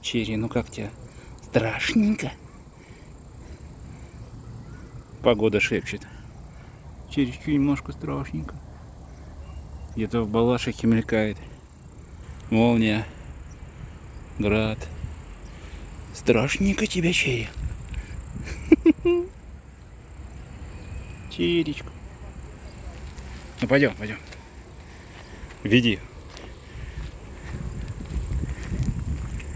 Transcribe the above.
Черри, ну как тебе? Страшненько. Погода шепчет. Черечки немножко страшненько. Где-то в Балашихе мелькает молния, град. Страшненько тебя, Черри. Черечку. Ну пойдем, пойдем. Веди.